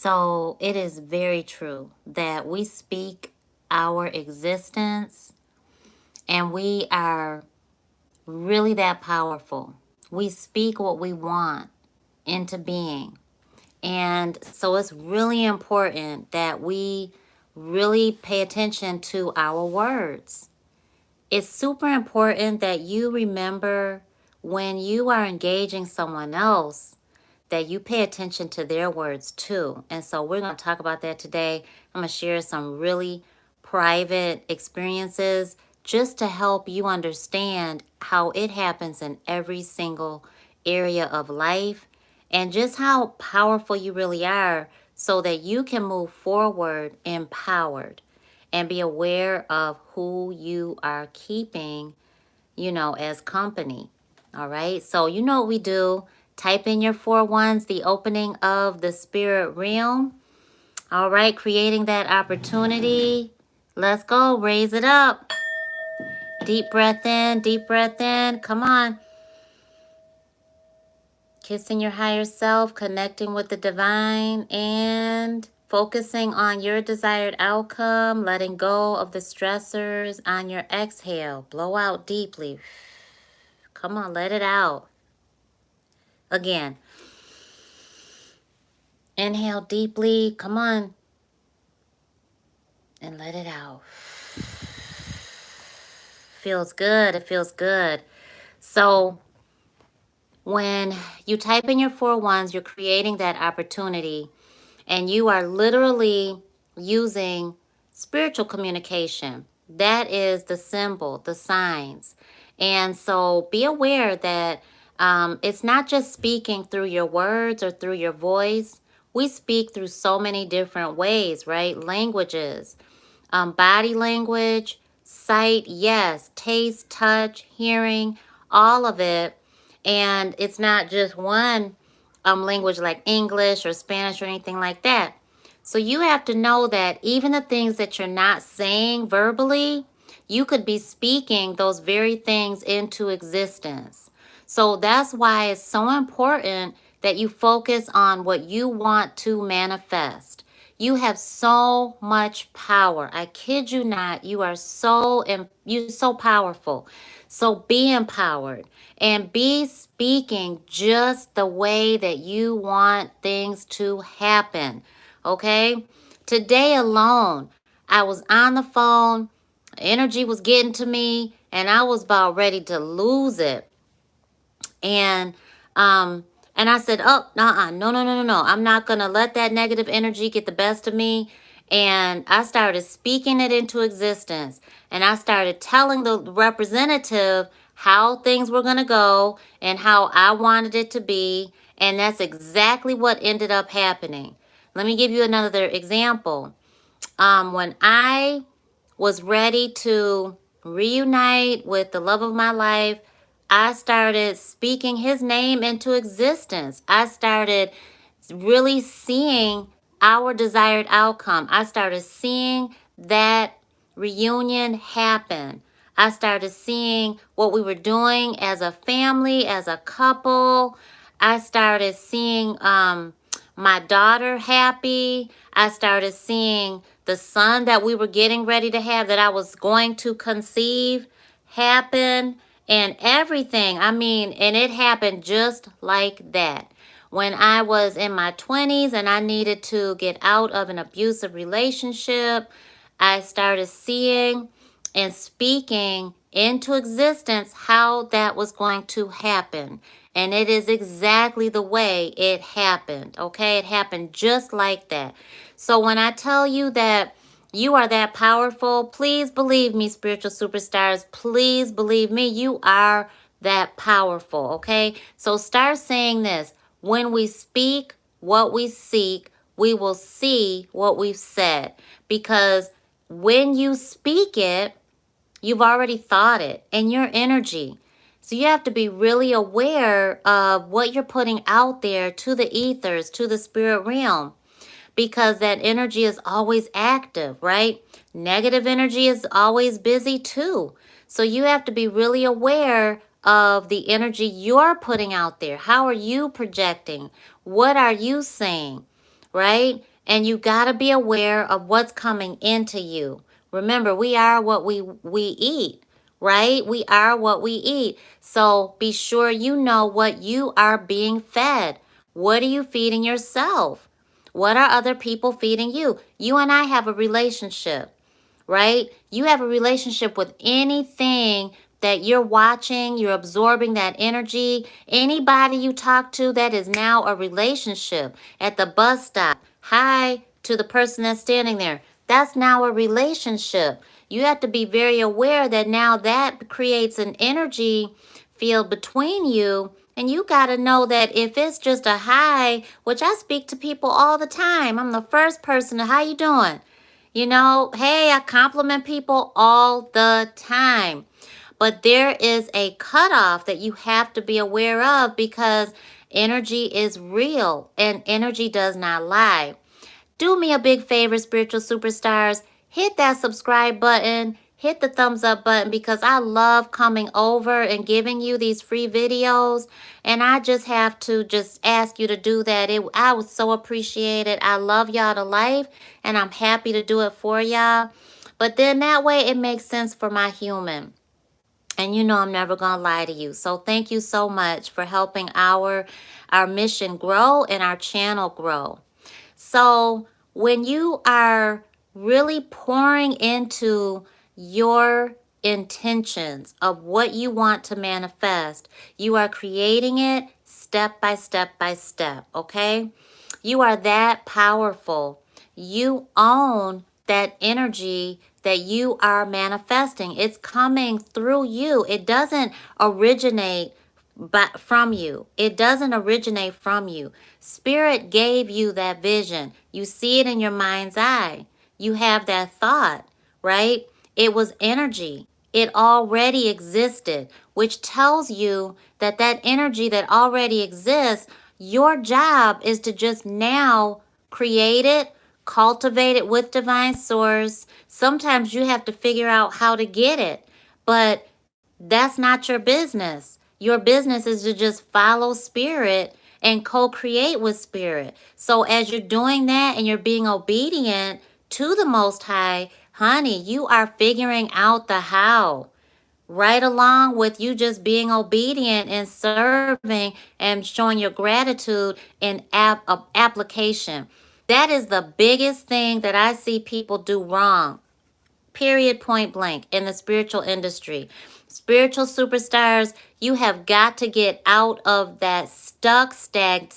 So it is very true that we speak our existence and we are really that powerful. We speak what we want into being. And so it's really important that we really pay attention to our words. It's super important that you remember when you are engaging someone else that you pay attention to their words too. And so we're going to talk about that today. I'm going to share some really private experiences just to help you understand how it happens in every single area of life and just how powerful you really are so that you can move forward empowered and be aware of who you are keeping, as company. All right. So you know what we do. Type in your 4 1s, the opening of the spirit realm. All right. Creating that opportunity. Let's go. Raise it up. Deep breath in. Deep breath in. Come on. Kissing your higher self, connecting with the divine, and focusing on your desired outcome, letting go of the stressors on your exhale. Blow out deeply. Come on, let it out. Again. Inhale deeply. Come on. And let it out. Feels good. It feels good. So when you type in your 4 1s, you're creating that opportunity. And you are literally using spiritual communication. That is the symbol, the signs. And so be aware that it's not just speaking through your words or through your voice. We speak through so many different ways, right? Languages, body language, sight, yes, taste, touch, hearing, all of it. And it's not just one language like English or Spanish or anything like that. So you have to know that even the things that you're not saying verbally, you could be speaking those very things into existence. So that's why it's so important that you focus on what you want to manifest. You have so much power. I kid you not. You are you're so powerful. So be empowered and be speaking just the way that you want things to happen. Okay? Today alone, I was on the phone, energy was getting to me, and I was about ready to lose it. And and I said, "Oh, no. I'm not going to let that negative energy get the best of me." And I started speaking it into existence. And I started telling the representative how things were going to go and how I wanted it to be. And that's exactly what ended up happening. Let me give you another example. When I was ready to reunite with the love of my life, I started speaking his name into existence. I started really seeing our desired outcome. I started seeing that reunion happen. I started seeing what we were doing as a family, as a couple. I started seeing my daughter happy. I started seeing the son that we were getting ready to have, that I was going to conceive, happen, and everything. I mean, and it happened just like that. When I was in my 20s and I needed to get out of an abusive relationship, I started seeing and speaking into existence how that was going to happen. And it is exactly the way it happened. Okay, it happened just like that. So when I tell you that you are that powerful, please believe me, spiritual superstars. Please believe me, you are that powerful. Okay, so start saying this. When we speak what we seek, we will see what we've said. Because when you speak it, you've already thought it in your energy. So you have to be really aware of what you're putting out there to the ethers, to the spirit realm, because that energy is always active, right? Negative energy is always busy too. So you have to be really aware of the energy you're putting out there. How are you projecting? What are you saying? right? And you got to be aware of what's coming into you. Remember, we are what we eat, right? We are what we eat. So be sure you know what you are being fed. What are you feeding yourself? What are other people feeding you? You and I have a relationship, right? You have a relationship with anything that you're watching, you're absorbing that energy. Anybody you talk to, that is now a relationship. At the bus stop, hi to the person that's standing there. That's now a relationship. You have to be very aware that now that creates an energy field between you. And you got to know that if it's just a hi, which I speak to people all the time. I'm the first person to, how you doing? You know, hey, I compliment people all the time. But there is a cutoff that you have to be aware of, because energy is real and energy does not lie. Do me a big favor, spiritual superstars. Hit that subscribe button. Hit the thumbs up button, because I love coming over and giving you these free videos. And I just have to just ask you to do that. I would so appreciate it. I love y'all to life, and I'm happy to do it for y'all. But then that way it makes sense for my human. And you know I'm never going to lie to you. So thank you so much for helping our mission grow and our channel grow. So when you are really pouring into your intentions of what you want to manifest, you are creating it step by step by step, okay? You are that powerful. You own that energy that you are manifesting. It's coming through you. It doesn't originate from you. It doesn't originate from you. Spirit gave you that vision. You see it in your mind's eye. You have that thought, right? It was energy. It already existed, which tells you that that energy that already exists, your job is to just now create it, cultivate it with divine source. Sometimes you have to figure out how to get it, but that's not your business. Your business is to just follow spirit and co-create with spirit. So as you're doing that and you're being obedient to the Most High, honey, you are figuring out the how. Right along with you just being obedient and serving and showing your gratitude in application. That is the biggest thing that I see people do wrong. Period, point blank, in the spiritual industry. Spiritual superstars, you have got to get out of that stagnant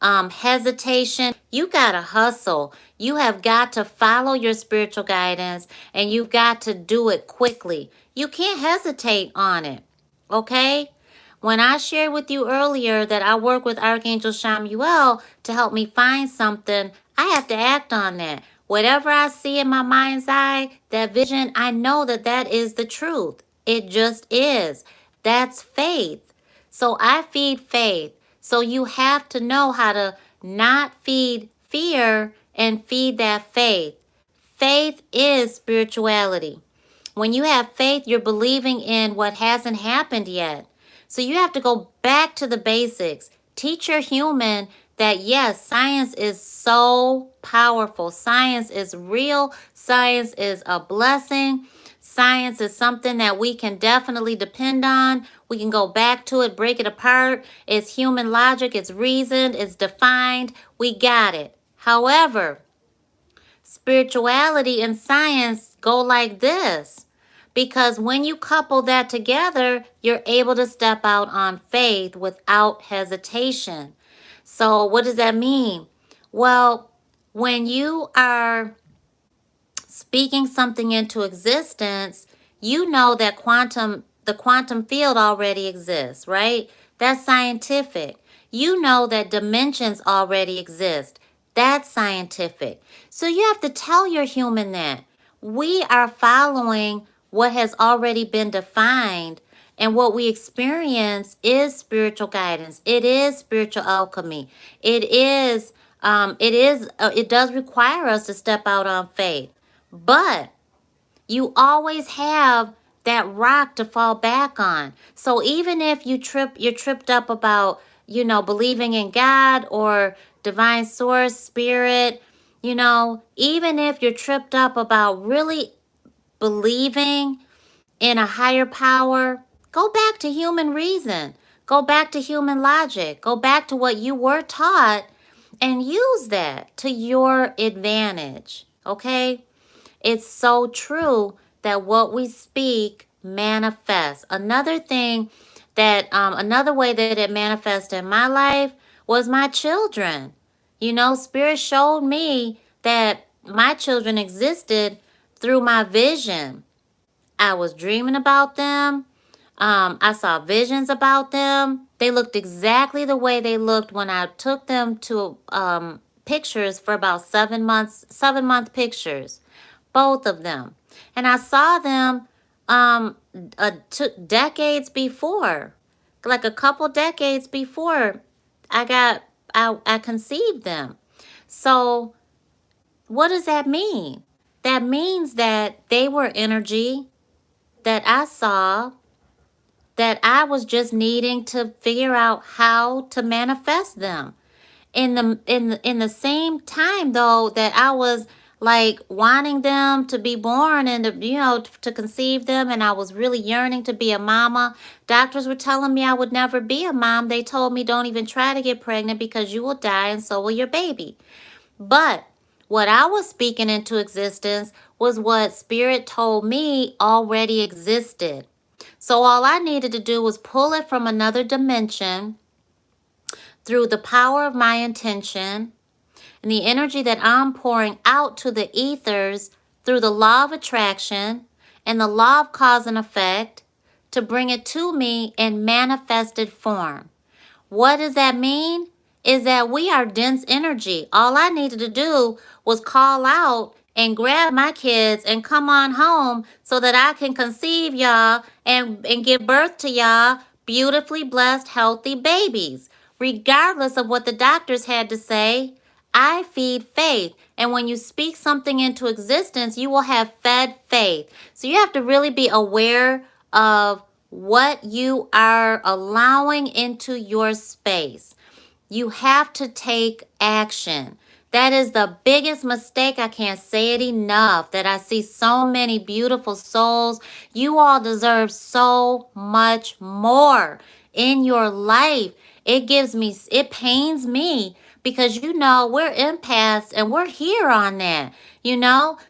hesitation. You got to hustle. You have got to follow your spiritual guidance, and you've got to do it quickly. You can't hesitate on it, okay? When I shared with you earlier that I work with Archangel Shamuel to help me find something, I have to act on that. Whatever I see in my mind's eye, that vision, I know that that is the truth. It just is. That's faith. So I feed faith. So you have to know how to not feed fear and feed that faith. Faith is spirituality. When you have faith, you're believing in what hasn't happened yet. So you have to go back to the basics. Teach your human that yes, science is so powerful. Science is real. Science is a blessing. Science is something that we can definitely depend on. We can go back to it, break it apart. It's human logic. It's reasoned. It's defined. We got it. However, spirituality and science go like this. Because when you couple that together, you're able to step out on faith without hesitation. So what does that mean? Well, when you are speaking something into existence, you know that the quantum field already exists, right? That's scientific. You know that dimensions already exist. That's scientific. So you have to tell your human that we are following what has already been defined, and what we experience is spiritual guidance. It is spiritual alchemy. It does require us to step out on faith. But you always have that rock to fall back on. So even if you're tripped up about, believing in God or divine source, spirit, even if you're tripped up about really believing in a higher power, go back to human reason. Go back to human logic. Go back to what you were taught and use that to your advantage. Okay? It's so true that what we speak manifests. Another way that it manifests in my life was my children. Spirit showed me that my children existed through my vision. I was dreaming about them. I saw visions about them. They looked exactly the way they looked when I took them to pictures for about 7 month pictures, both of them. And I saw them decades before, like a couple decades before I conceived them. So what does that mean? That means that they were energy that I saw, that I was just needing to figure out how to manifest them. In the same time though that I was like wanting them to be born and to conceive them, and I was really yearning to be a mama. Doctors were telling me I would never be a mom. They told me don't even try to get pregnant because you will die and so will your baby. But what I was speaking into existence was what Spirit told me already existed. So all I needed to do was pull it from another dimension through the power of my intention and the energy that I'm pouring out to the ethers through the law of attraction and the law of cause and effect to bring it to me in manifested form. What does that mean? Is that we are dense energy. All I needed to do was call out and grab my kids and come on home so that I can conceive y'all and give birth to y'all beautifully blessed, healthy babies. Regardless of what the doctors had to say, I feed faith. And when you speak something into existence, you will have fed faith. So you have to really be aware of what you are allowing into your space. You have to take action. That is the biggest mistake. I can't say it enough, that I see so many beautiful souls. You all deserve so much more in your life. It pains me because we're empaths and we're here on that.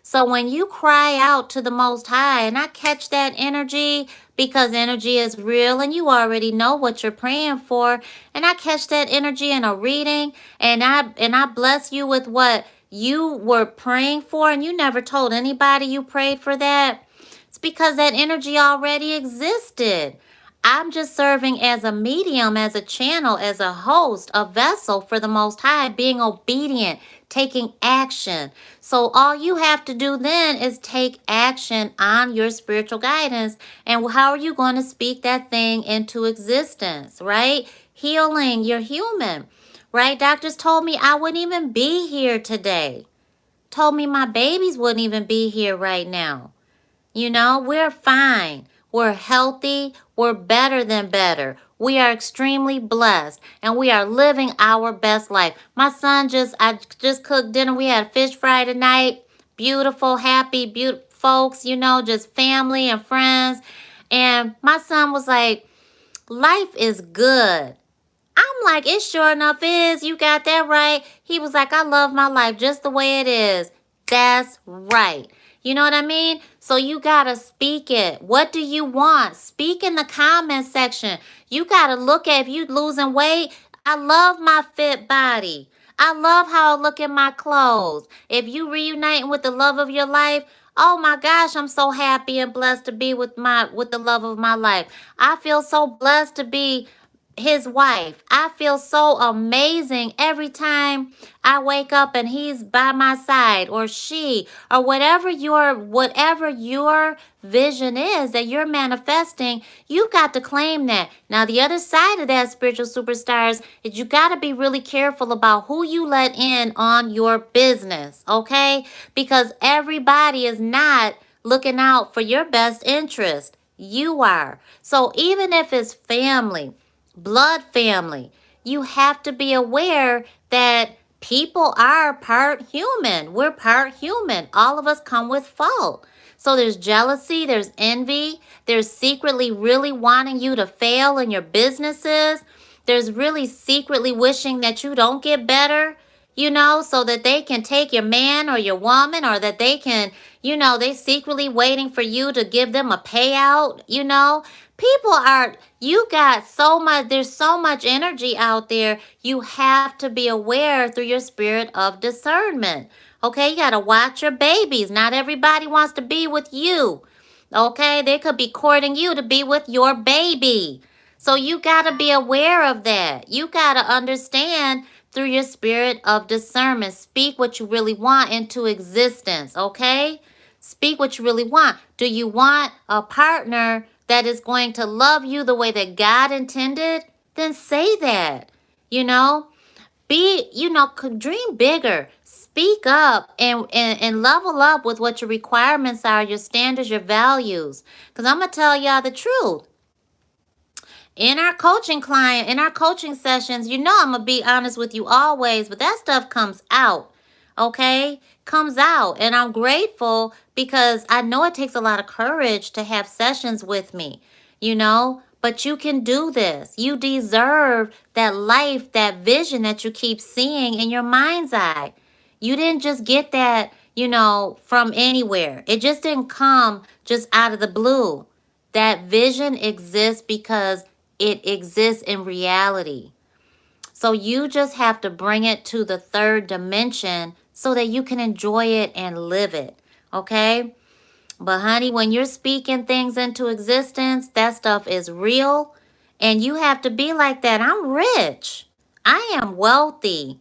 So when you cry out to the Most High, and I catch that energy because energy is real and you already know what you're praying for, and I catch that energy in a reading, and I bless you with what you were praying for, and you never told anybody you prayed for that. It's because that energy already existed. I'm just serving as a medium, as a channel, as a host, a vessel for the Most High, being obedient, taking action. So all you have to do then is take action on your spiritual guidance. And how are you going to speak that thing into existence, right? Healing, you're human, right? Doctors told me I wouldn't even be here today. Told me my babies wouldn't even be here right now. We're fine. We're healthy. We're better than better. We are extremely blessed, and we are living our best life. I just cooked dinner. We had fish fry tonight. Beautiful, happy, beautiful folks, just family and friends. And my son was like, life is good. I'm like, it sure enough is. You got that right. He was like, I love my life just the way it is. That's right. You know what I mean? So you got to speak it. What do you want? Speak in the comment section. You got to look at, if you losing weight, I love my fit body. I love how I look in my clothes. If you reuniting with the love of your life, oh my gosh, I'm so happy and blessed to be with the love of my life. I feel so blessed to be his wife. I feel so amazing every time I wake up and he's by my side, or she, or whatever your vision is that you're manifesting. You got to claim that. Now, the other side of that, spiritual superstars, is you got to be really careful about who you let in on your business, okay? Because everybody is not looking out for your best interest. You are. So even if it's family, blood family, you have to be aware that people are part human. We're part human. All of us come with fault. So there's jealousy, there's envy, there's secretly really wanting you to fail in your businesses. There's really secretly wishing that you don't get better, so that they can take your man or your woman, or that they can, they secretly waiting for you to give them a payout. People are, you got so much, there's so much energy out there. You have to be aware through your spirit of discernment. Okay, you got to watch your babies. Not everybody wants to be with you. Okay, they could be courting you to be with your baby. So you got to be aware of that. You got to understand through your spirit of discernment. Speak what you really want into existence, okay? Speak what you really want. Do you want a partner that is going to love you the way that God intended? Then say that. Dream bigger. Speak up and level up with what your requirements are, your standards, your values. Because I'm going to tell y'all the truth. In our coaching sessions, I'm going to be honest with you always, but that stuff comes out, okay? Comes out. And I'm grateful because I know it takes a lot of courage to have sessions with me, but you can do this. You deserve that life, that vision that you keep seeing in your mind's eye. You didn't just get that, from anywhere. It just didn't come just out of the blue. That vision exists because it exists in reality. So you just have to bring it to the third dimension so that you can enjoy it and live it. Okay? But honey, when you're speaking things into existence, that stuff is real. And you have to be like that. I'm rich. I am wealthy.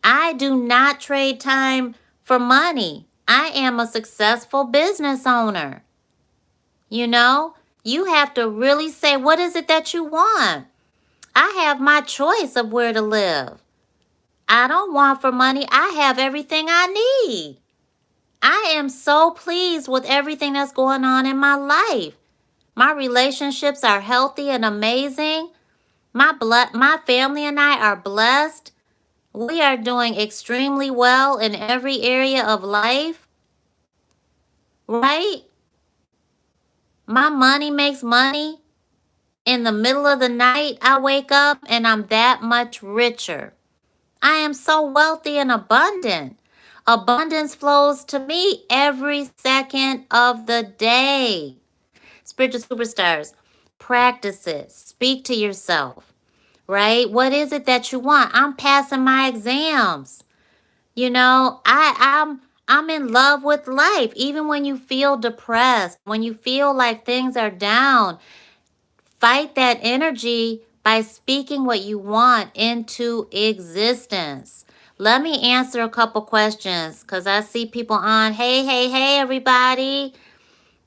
I do not trade time for money. I am a successful business owner. You have to really say, what is it that you want? I have my choice of where to live. I don't want for money. I have everything I need. I am so pleased with everything that's going on in my life. My relationships are healthy and amazing. My family and I are blessed. We are doing extremely well in every area of life. Right? My money makes money. In the middle of the night, I wake up and I'm that much richer. I am so wealthy and abundant. Abundance flows to me every second of the day. Spiritual superstars, practice it. Speak to yourself, right? What is it that you want? I'm passing my exams. I'm in love with life. Even when you feel depressed, when you feel like things are down, fight that energy by speaking what you want into existence. Let me answer a couple questions because I see people on. Hey, everybody.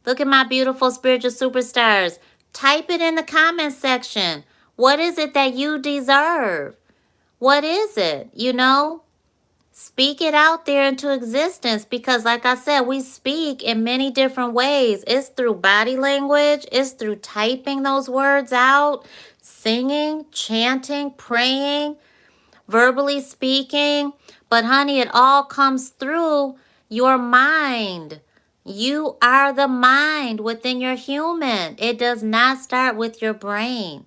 Look at my beautiful spiritual superstars. Type it in the comment section. What is it that you deserve? What is it? Speak it out there into existence because, like I said, we speak in many different ways. It's through body language. It's through typing those words out, singing, chanting, praying, verbally speaking. But, honey, it all comes through your mind. You are the mind within your human. It does not start with your brain.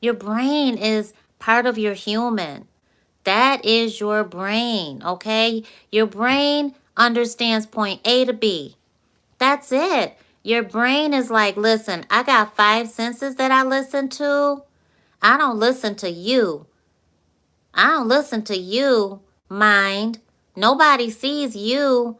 Your brain is part of your human. That is your brain, okay? Your brain understands point A to B. That's it. Your brain is like, listen, I got 5 senses that I listen to. I don't listen to you. I don't listen to you, mind. Nobody sees you.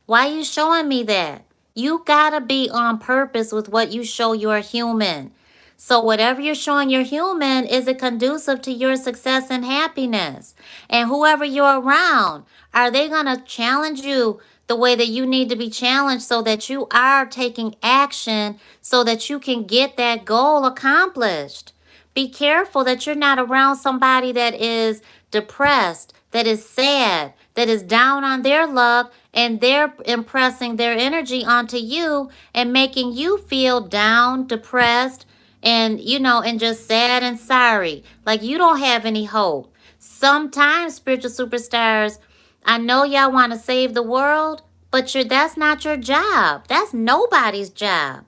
Why are you showing me that? You gotta be on purpose with what you show your human. So whatever you're showing your human, is it conducive to your success and happiness? And whoever you're around, are they going to challenge you the way that you need to be challenged so that you are taking action so that you can get that goal accomplished? Be careful that you're not around somebody that is depressed, that is sad, that is down on their luck, and they're impressing their energy onto you and making you feel down, depressed, and and just sad and sorry, like you don't have any hope. Sometimes, spiritual superstars, I know y'all want to save the world, but that's not your job. That's nobody's job.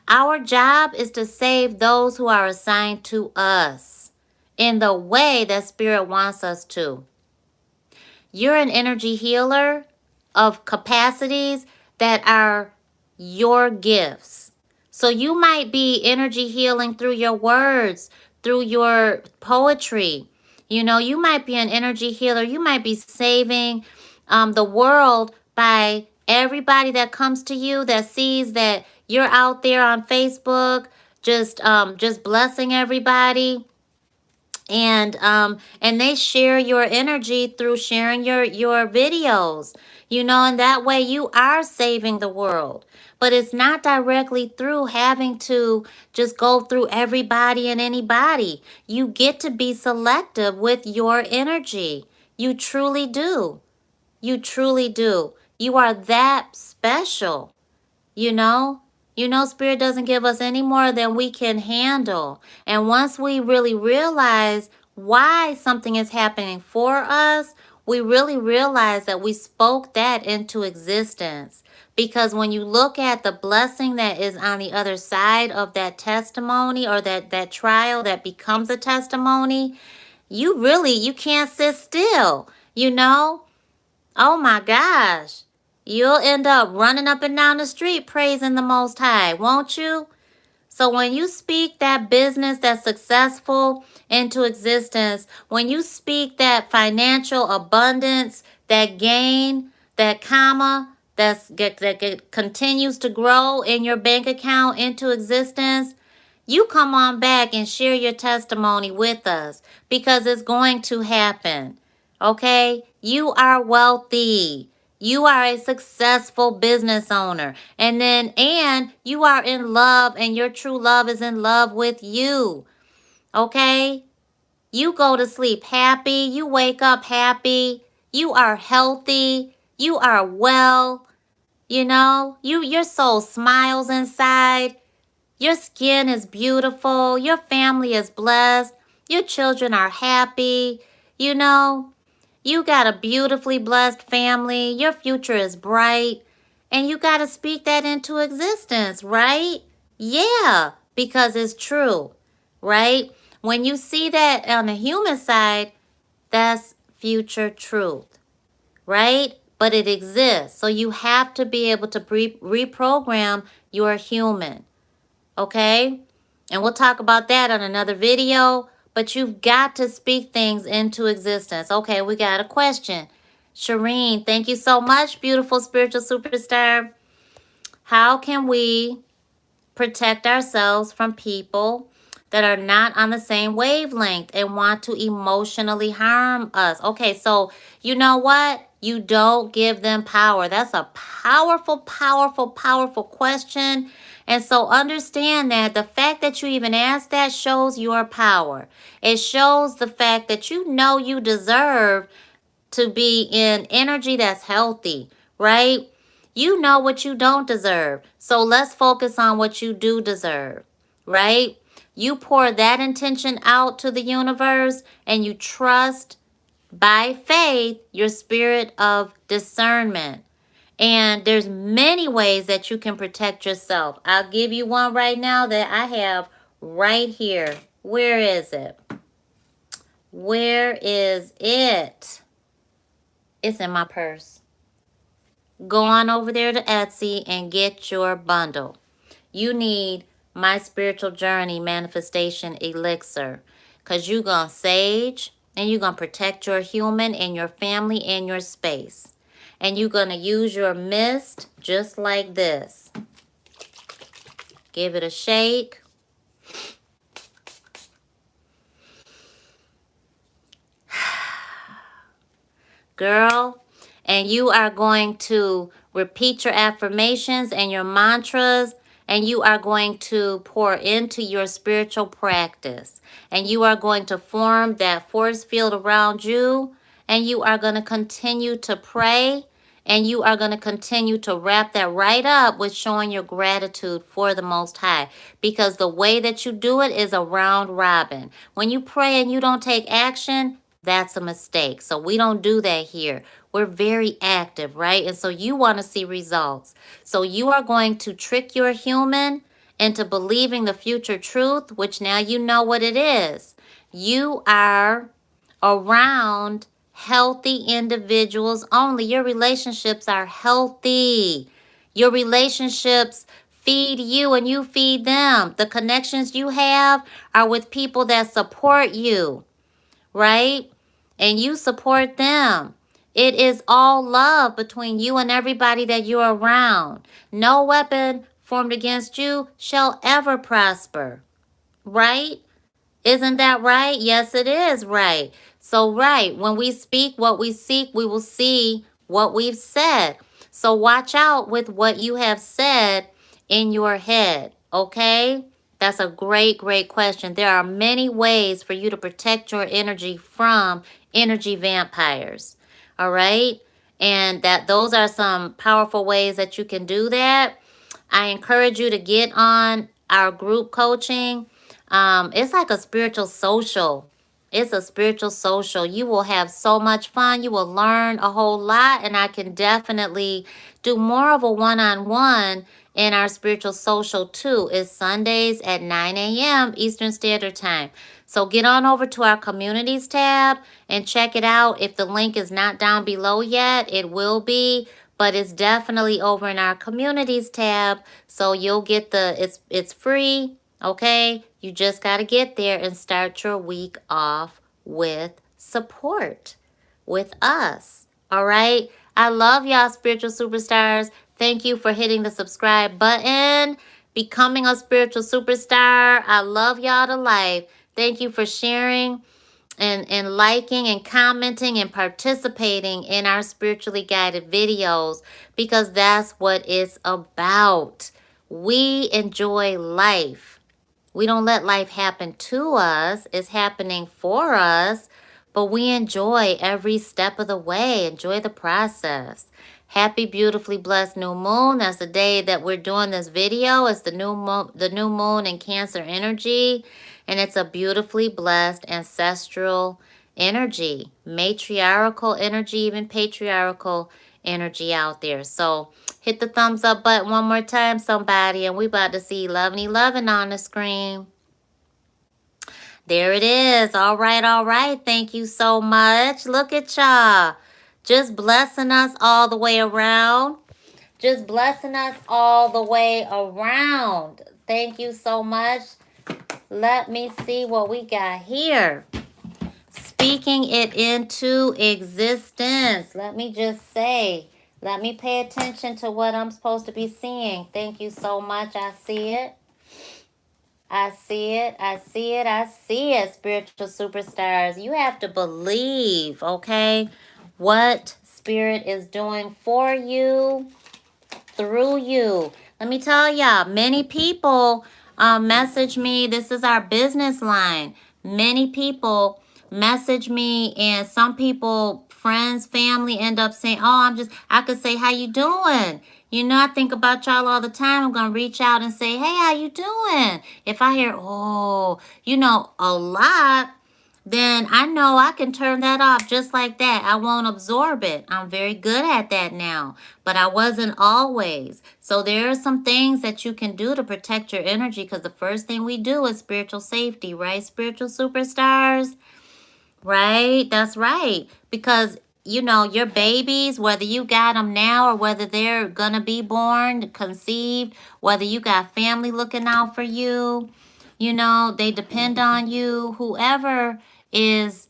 Our job is to save those who are assigned to us in the way that Spirit wants us to. You're an energy healer of capacities that are your gifts. So you might be energy healing through your words, through your poetry. You might be an energy healer. You might be saving the world by everybody that comes to you, that sees that you're out there on Facebook, just blessing everybody, and they share your energy through sharing your videos, and that way you are saving the world. But it's not directly through having to just go through everybody and anybody. You get to be selective with your energy. You truly do. You truly do. You are that special. You know, Spirit doesn't give us any more than we can handle. And once we really realize why something is happening for us, we really realize that we spoke that into existence. Because when you look at the blessing that is on the other side of that testimony, or that trial that becomes a testimony, you can't sit still, Oh my gosh. You'll end up running up and down the street praising the Most High, won't you? So when you speak that business that's successful into existence, when you speak that financial abundance, that gain, that comma that continues to grow in your bank account into existence, you come on back and share your testimony with us, because it's going to happen. Okay? You are wealthy. You are a successful business owner. And you are in love, and your true love is in love with you. Okay? You go to sleep happy. You wake up happy. You are healthy. You are well. Your soul smiles inside. Your skin is beautiful. Your family is blessed. Your children are happy. You got a beautifully blessed family. Your future is bright. And you got to speak that into existence, right? Yeah, because it's true, right? When you see that on the human side, that's future truth, right? But it exists. So you have to be able to reprogram your human. Okay? And we'll talk about that on another video. But you've got to speak things into existence. Okay, we got a question. Shireen, thank you so much, beautiful spiritual superstar. How can we protect ourselves from people that are not on the same wavelength and want to emotionally harm us? Okay, so you know what? You don't give them power. That's a powerful, powerful, powerful question. And so understand that the fact that you even asked that shows your power. It shows the fact that you deserve to be in energy that's healthy, right? You know what you don't deserve. So let's focus on what you do deserve, right? You pour that intention out to the universe, and you trust by faith your spirit of discernment. And there's many ways that you can protect yourself. I'll give you one right now that I have right here. Where is it? Where is it? It's in my purse. Go on over there to Etsy and get your bundle. You need my spiritual journey manifestation elixir, because you're going to sage, and you're going to protect your human and your family and your space. And you're going to use your mist just like this. Give it a shake. Girl, and you are going to repeat your affirmations and your mantras, and you are going to pour into your spiritual practice. And you are going to form that force field around you, and you are going to continue to pray And you are going to continue to wrap that right up with showing your gratitude for the Most High. Because the way that you do it is a round robin. When you pray and you don't take action, that's a mistake. So we don't do that here. We're very active, right? And so you want to see results. So you are going to trick your human into believing the future truth, which now you know what it is. You are around healthy individuals only. Your relationships are healthy. Your relationships feed you and you feed them. The connections you have are with people that support you, right? And you support them. It is all love between you and everybody that you're around. No weapon formed against you shall ever prosper, right? Isn't that right? Yes, it is right. So, right, when we speak what we seek, we will see what we've said. So, watch out with what you have said in your head, okay? That's a great, great question. There are many ways for you to protect your energy from energy vampires, all right? And that those are some powerful ways that you can do that. I encourage you to get on our group coaching. It's like a spiritual social. It's a spiritual social. You will have so much fun. You will learn a whole lot. And I can definitely do more of a one-on-one in our spiritual social too. It's Sundays at 9 a.m. Eastern Standard Time. So get on over to our communities tab and check it out. If the link is not down below yet, it will be, but it's definitely over in our communities tab. So you'll get it's free. Okay, you just got to get there and start your week off with support with us. All right, I love y'all, spiritual superstars. Thank you for hitting the subscribe button, becoming a spiritual superstar. I love y'all to life. Thank you for sharing and liking and commenting and participating in our spiritually guided videos, because that's what it's about. We enjoy life. We don't let life happen to us. It's happening for us, but we enjoy every step of the way. Enjoy the process. Happy, beautifully blessed new moon. That's the day that we're doing this video. It's the new moon in Cancer energy, and it's a beautifully blessed ancestral energy, matriarchal energy, even patriarchal energy out there. So hit the thumbs up button one more time, somebody, and we about to see 1111 on the screen. There it is. All right, all right. Thank you so much. Look at y'all. Just blessing us all the way around. Just blessing us all the way around. Thank you so much. Let me see what we got here. Speaking it into existence. Let me just say, let me pay attention to what I'm supposed to be seeing. Thank you so much. I see it. I see it. I see it. I see it, spiritual superstars. You have to believe, okay, what Spirit is doing for you, through you. Let me tell y'all, many people message me. This is our business line. Many people message me, and some people, friends, family, end up saying, oh, I could say, how you doing? You know, I think about y'all all the time. I'm going to reach out and say, hey, how you doing? If I hear, a lot, then I know I can turn that off just like that. I won't absorb it. I'm very good at that now, but I wasn't always. So there are some things that you can do to protect your energy, because the first thing we do is spiritual safety, right? Spiritual superstars, right? That's right. Because, your babies, whether you got them now or whether they're going to be born, conceived, whether you got family looking out for you, they depend on you. Whoever is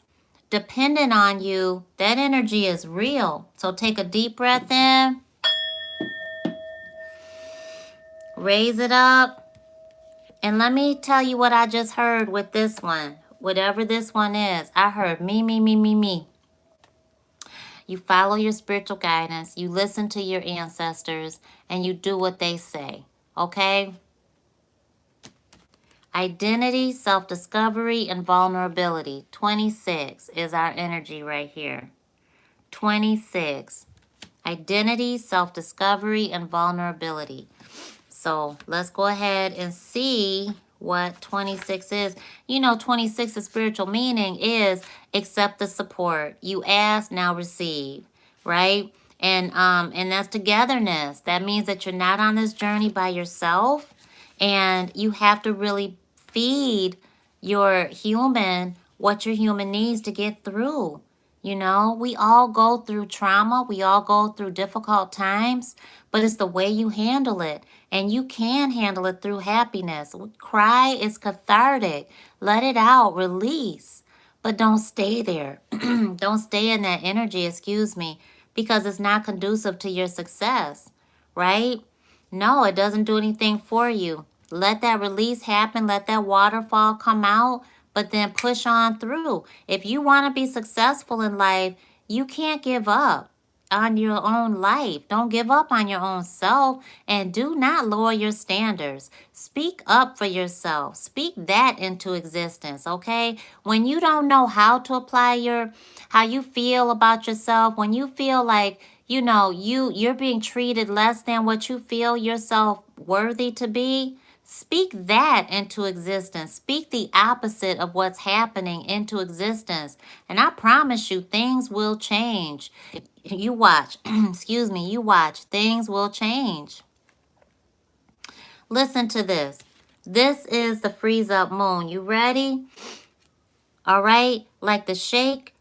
dependent on you, that energy is real. So take a deep breath in, raise it up, and let me tell you what I just heard with this one. Whatever this one is, I heard me, me, me, me, me. You follow your spiritual guidance, you listen to your ancestors, and you do what they say, okay? Identity, self-discovery, and vulnerability. 26 is our energy right here. 26. identity, self-discovery, and vulnerability. So let's go ahead and see what 26 is. You know, 26's spiritual meaning is accept the support. You ask, now receive, right? And that's togetherness. That means that you're not on this journey by yourself, and you have to really feed your human what your human needs to get through. You know, we all go through trauma, we all go through difficult times, but it's the way you handle it. And you can handle it through happiness. Cry is cathartic. Let it out, release. But don't stay there. Don't stay in that energy, excuse me, because it's not conducive to your success, right? No, it doesn't do anything for you. Let that release happen. Let that waterfall come out, but then push on through. If you want to be successful in life, you can't give up on your own life. Don't give up on your own self, and do not lower your standards. Speak up for yourself. Speak that into existence, okay? When you don't know how to apply how you feel about yourself, when you feel like you're being treated less than what you feel yourself worthy to be, speak that into existence. Speak the opposite of what's happening into existence. And I promise you, things will change. You watch, excuse me, you watch, things will change. Listen to this. This is the freeze up moon. You ready? All right, like the snake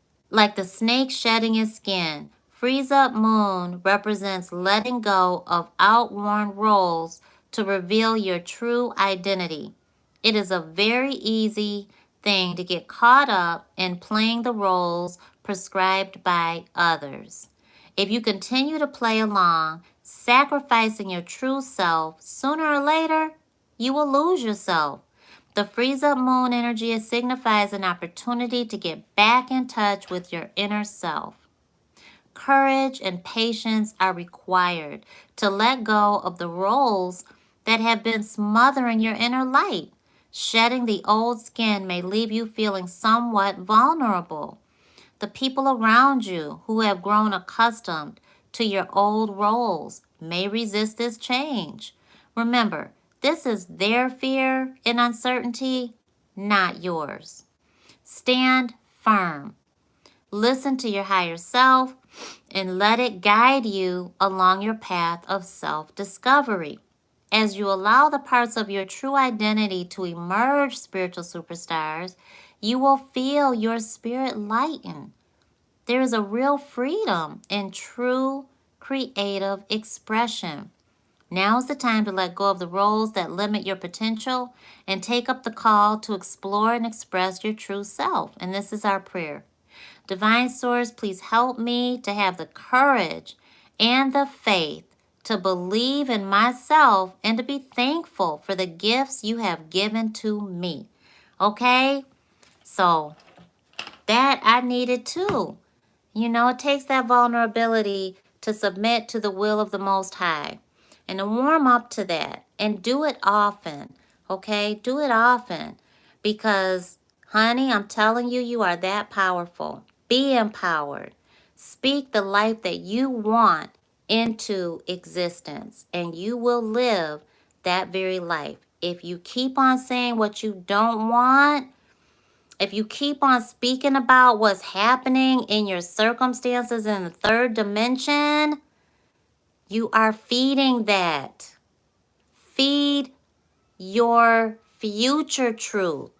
shedding its skin. Freeze up moon represents letting go of outworn roles to reveal your true identity. It is a very easy thing to get caught up in playing the roles prescribed by others. If you continue to play along, sacrificing your true self, sooner or later, you will lose yourself. The freeze up moon energy signifies an opportunity to get back in touch with your inner self. Courage and patience are required to let go of the roles that have been smothering your inner light. Shedding the old skin may leave you feeling somewhat vulnerable. The people around you who have grown accustomed to your old roles may resist this change. Remember, this is their fear and uncertainty, not yours. Stand firm. Listen to your higher self and let it guide you along your path of self-discovery. As you allow the parts of your true identity to emerge, spiritual superstars, you will feel your spirit lighten. There is a real freedom in true creative expression. Now's the time to let go of the roles that limit your potential and take up the call to explore and express your true self. And this is our prayer. Divine Source, please help me to have the courage and the faith to believe in myself and to be thankful for the gifts you have given to me. Okay? So that I needed too. You know, it takes that vulnerability to submit to the will of the Most High and to warm up to that and do it often, okay? Do it often because, honey, I'm telling you, you are that powerful. Be empowered. Speak the life that you want into existence, and you will live that very life. If you keep on saying what you don't want, if you keep on speaking about what's happening in your circumstances in the third dimension, you are feeding that. Feed your future truth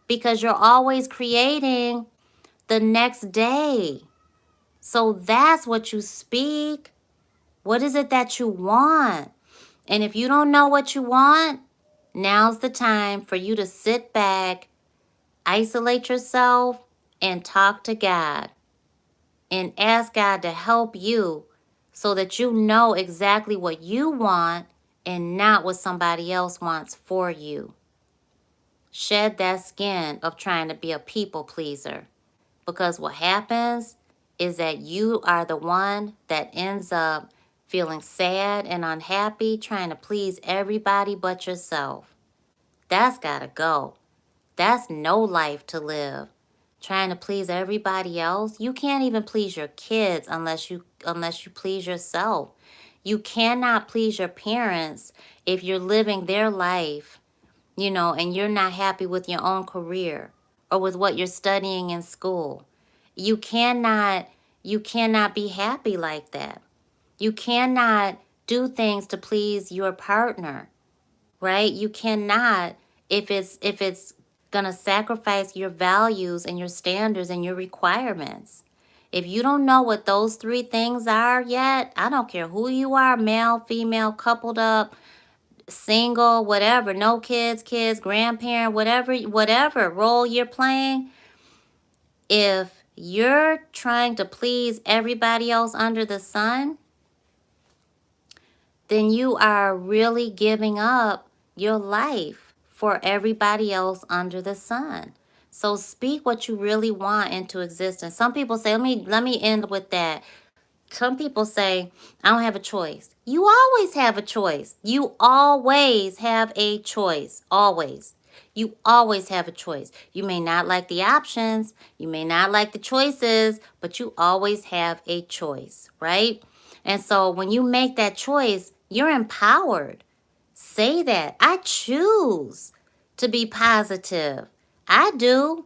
because you're always creating the next day. So that's what you speak. What is it that you want? And if you don't know what you want, now's the time for you to sit back, isolate yourself, and talk to God. And ask God to help you so that you know exactly what you want and not what somebody else wants for you. Shed that skin of trying to be a people pleaser. Because what happens is that you are the one that ends up feeling sad and unhappy, trying to please everybody but yourself. That's got to go. That's no life to live. trying to please everybody else. You can't even please your kids unless you please yourself. You cannot please your parents if you're living their life, and you're not happy with your own career or with what you're studying in school. You cannot be happy like that. You cannot do things to please your partner, right? You cannot if it's going to sacrifice your values and your standards and your requirements. If you don't know what those 3 things are yet, I don't care who you are, male, female, coupled up, single, whatever, no kids, grandparent, whatever role you're playing, if you're trying to please everybody else under the sun, then you are really giving up your life for everybody else under the sun. So speak what you really want into existence. Some people say, let me end with that. Some people say, I don't have a choice. You always have a choice. You always have a choice. Always. You always have a choice. You may not like the options. You may not like the choices, but you always have a choice, right? And so when you make that choice, you're empowered. Say that. I choose to be positive. I do.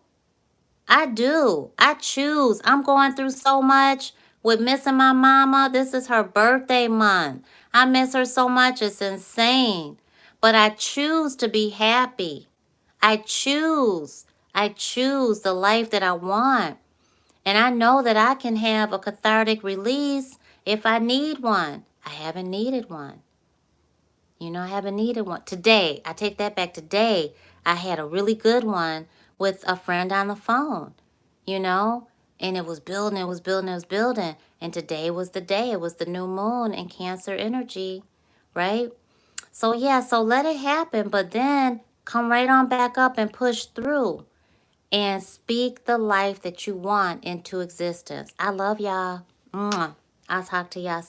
I do. I choose. I'm going through so much with missing my mama. This is her birthday month. I miss her so much. It's insane. But I choose to be happy. I choose. I choose the life that I want. And I know that I can have a cathartic release if I need one. I haven't needed one. I haven't needed one. Today, I take that back. Today, I had a really good one with a friend on the phone, and it was building, it was building, it was building. And today was the day. It was the new moon and Cancer energy, right? So, yeah, so let it happen, but then come right on back up and push through and speak the life that you want into existence. I love y'all. Mwah. I'll talk to y'all